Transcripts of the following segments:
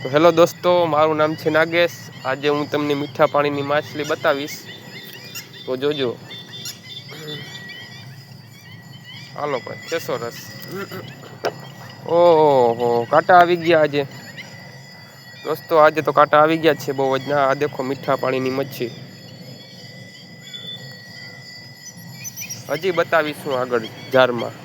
તો હેલો દોસ્તો, મારું નામ છે નાગેશ। આજે હું તમને મીઠા પાણીની માછલી બતાવીશ, તો જોજો। હાલો ભાઈ, કેસો રસ। ઓહો, કાંટા આવી ગયા આજે દોસ્તો। આજે તો કાંટા આવી ગયા છે બહુ જ ના। આ દેખો મીઠા પાણીની મચ્છી। હજી બતાવીશું આગળ જારમાં।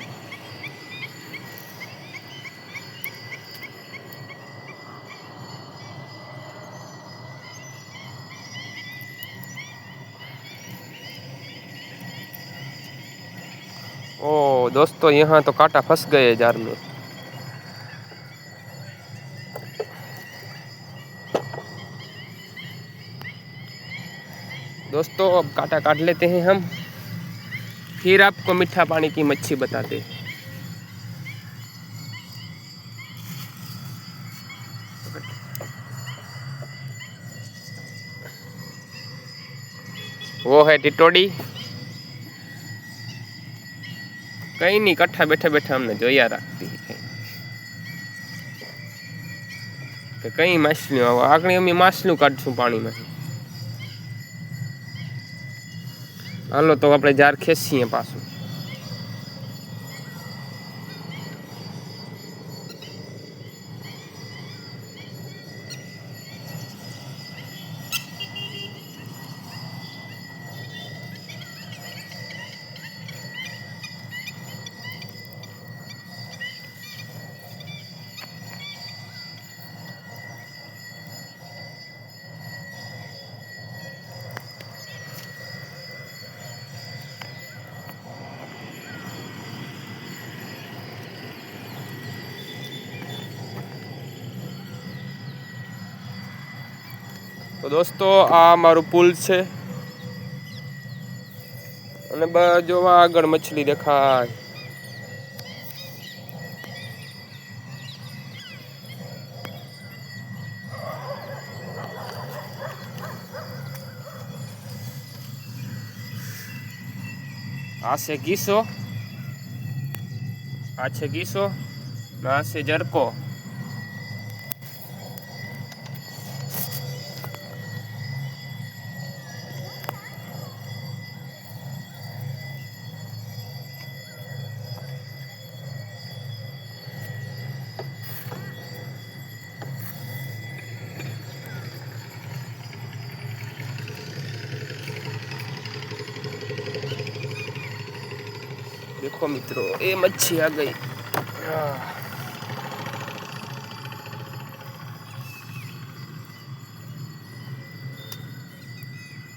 ओ दोस्तों, यहाँ तो कांटा फंस गए जार में। दोस्तों अब कांटा काट लेते हैं हम, फिर आपको मीठा पानी की मच्छी बताते। वो है टिटोडी। कहीं नहीं, कट्ठा बैठा बैठा हमने जोया रखती है कि कई माछलियों आगणी अमी माछलियों काढशुं पानी में। हालो तो आपणे जार खेंचीए पाछुं। तो दोस्तों आ मारू पुल है અને જો આગળ મછલી દેખાય। આ છે ગીસો, આ છે ગીસો, આ છે જરકો। देखो मित्रों, ये मच्छी आ गई।